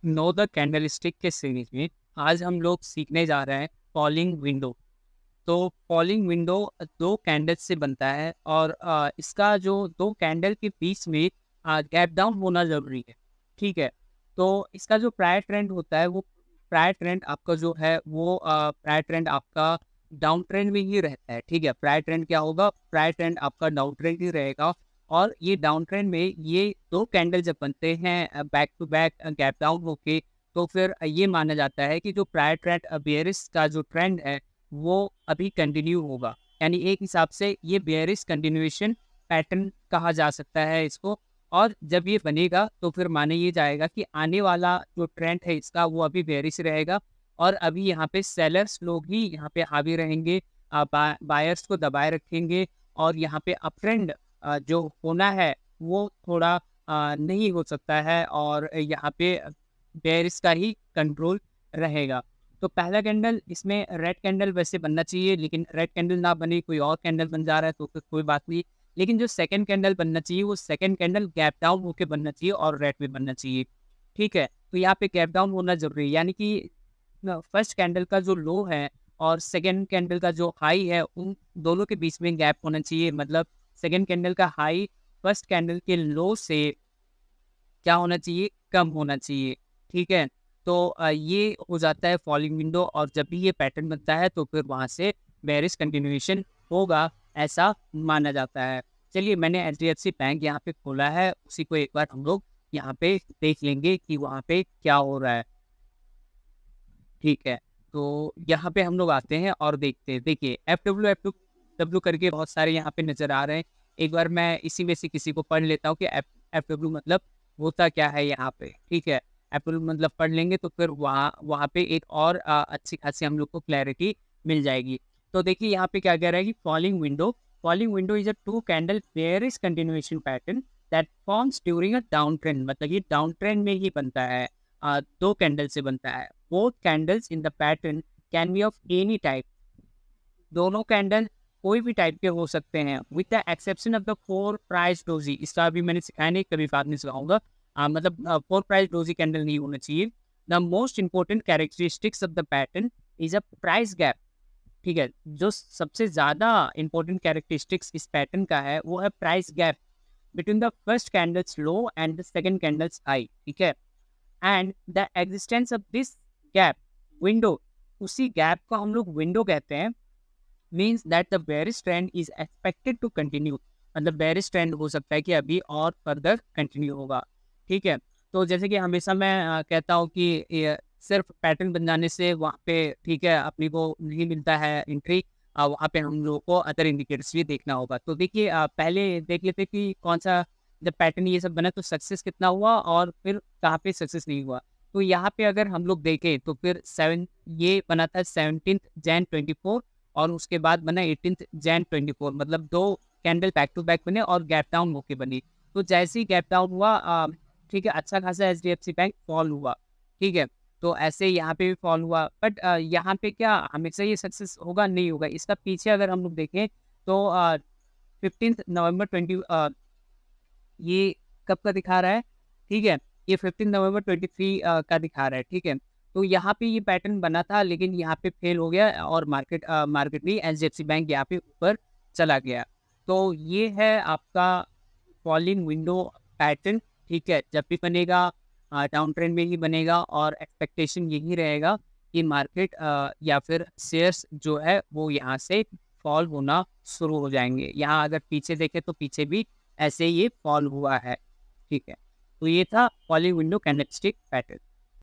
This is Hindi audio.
नो द कैंडलस्टिक के सीरीज में आज हम लोग सीखने जा रहे हैं फॉलिंग विंडो। तो फॉलिंग विंडो दो कैंडल से बनता है और इसका जो दो कैंडल के बीच में गैप डाउन होना जरूरी है। ठीक है। तो इसका जो प्रायर ट्रेंड होता है वो प्रायर ट्रेंड आपका जो है वो प्रायर ट्रेंड आपका डाउन ट्रेंड में ही रहता है। ठीक है। प्रायर ट्रेंड क्या होगा? प्रायर ट्रेंड आपका डाउन ट्रेंड ही रहेगा। और ये डाउन ट्रेंड में ये दो कैंडल जब बनते हैं back to back gap down होके, तो फिर ये माना जाता है कि जो प्रायर ट्रेंड बेयरिश का जो ट्रेंड है वो अभी कंटिन्यू होगा। यानी एक हिसाब से ये बेयरिश कंटिन्यूएशन पैटर्न कहा जा सकता है इसको। और जब ये बनेगा तो फिर माना ये जाएगा कि आने वाला जो ट्रेंड है इसका वो अभी बेयरिश रहेगा। और अभी यहाँ पे सेलर्स लोग ही यहाँ पे हावी रहेंगे, बायर्स को दबाए रखेंगे। और यहाँ पे अप ट्रेंड जो होना है वो थोड़ा नहीं हो सकता है और यहाँ पे बेयरिश का ही कंट्रोल रहेगा। तो पहला कैंडल इसमें रेड कैंडल वैसे बनना चाहिए, लेकिन रेड कैंडल ना बने कोई और कैंडल बन जा रहा है तो फिर कोई बात नहीं। लेकिन जो सेकंड कैंडल बनना चाहिए वो सेकंड कैंडल गैप डाउन होके बनना चाहिए और रेड में बनना चाहिए। ठीक है। तो यहाँ पे गैप डाउन होना जरूरी है, यानी कि फर्स्ट कैंडल का जो लो है और सेकंड कैंडल का जो हाई है उन दोनों के बीच में गैप होना चाहिए। मतलब सेकंड कैंडल का हाई फर्स्ट कैंडल के लो से क्या होना चाहिए? कम होना चाहिए। ठीक है। तो ये हो जाता है फॉलिंग विंडो और जब भी ये पैटर्न बनता है तो फिर वहाँ से बेयरिश कंटिन्यूएशन होगा, ऐसा माना जाता है। चलिए, मैंने एचडीएफसी बैंक यहाँ पे खोला है, उसी को एक बार हम लोग यहाँ पे देख लेंगे कि वहाँ पे क्या हो रहा है। ठीक है। तो यहाँ पे हम लोग आते हैं और देखते हैं। देखिए, एफ डब्ल्यू करके बहुत सारे यहाँ पे नज़र आ रहे हैं। एक बार मैं इसी में से किसी को पढ़ लेता हूँ कि एफ डब्ल्यू मतलब होता क्या है यहाँ पे। ठीक है। एफ डब्ल्यू मतलब पढ़ लेंगे तो फिर वहाँ वहाँ पे एक और अच्छी खासी हम लोग को क्लैरिटी मिल जाएगी। तो देखिए यहाँ पे क्या कह रहा है कि falling window is a two candle bearish continuation pattern that forms during a down trend. मतलब ये डाउन ट्रेंड में ही बनता है, दो कैंडल से बनता है। Both candles in the pattern can be of any type. दोनों कैंडल कोई भी टाइप के हो सकते हैं, with the exception of the four price doji. इसका अभी मैंने सिखाया नहीं, कभी बाद में सिखाऊंगा। मतलब फोर प्राइस डोजी कैंडल नहीं होना चाहिए। The most important characteristics of the pattern is a price gap. ठीक है। जो सबसे ज्यादा इंपॉर्टेंट कैरेक्टरिस्टिक्स इस पैटर्न का है वो है price gap between the first candles low and the second candles high. ठीक है। And the existence of this gap window, उसी गैप को हम लोग विंडो कहते हैं, means that the bearish trend is expected to continue. मतलब बेयरिश ट्रेंड हो सकता है कि अभी और फर्दर कंटिन्यू होगा। ठीक है। तो जैसे कि हमेशा मैं कहता हूँ कि सिर्फ पैटर्न बन जाने से वहाँ पे ठीक है अपने को नहीं मिलता है एंट्री। वहाँ पे हम लोगों को अदर इंडिकेटर्स भी देखना होगा। तो देखिए, पहले देख लेते कि कौन सा जब पैटर्न ये सब बना तो सक्सेस कितना हुआ और फिर कहाँ पे सक्सेस नहीं हुआ। तो यहाँ पे अगर हम लोग देखें तो फिर ये बना था 17 Jan 24 और उसके बाद बना 18 Jan 24। मतलब दो कैंडल बैक टू बैक बने और गैप डाउन होके बनी। तो जैसे ही गैप डाउन हुआ, ठीक है, अच्छा खासा एचडीएफसी बैंक फॉल हुआ। ठीक है। तो ऐसे यहाँ पे भी फॉल हुआ, बट यहाँ पे क्या हमेशा ये सक्सेस होगा? नहीं होगा। इसका पीछे अगर हम लोग देखें तो 15 नवंबर 20 ये कब का दिखा रहा है? ठीक है। ये 15 नवंबर 23 का दिखा रहा है। ठीक है। तो यहाँ पे ये पैटर्न बना था लेकिन यहाँ पे फेल हो गया और मार्केट नहीं, एचडीएफसी बैंक यहाँ पे ऊपर चला गया। तो ये है आपका फॉलिंग विंडो पैटर्न। ठीक है। जब भी बनेगा डाउन ट्रेंड में ही बनेगा और एक्सपेक्टेशन यही रहेगा कि मार्केट या फिर शेयर्स जो है वो यहाँ से फॉल होना शुरू हो जाएंगे। यहाँ अगर पीछे देखें तो पीछे भी ऐसे ये फॉल हुआ है। ठीक है। तो ये था फॉलिंग विंडो कैंडलस्टिक पैटर्न।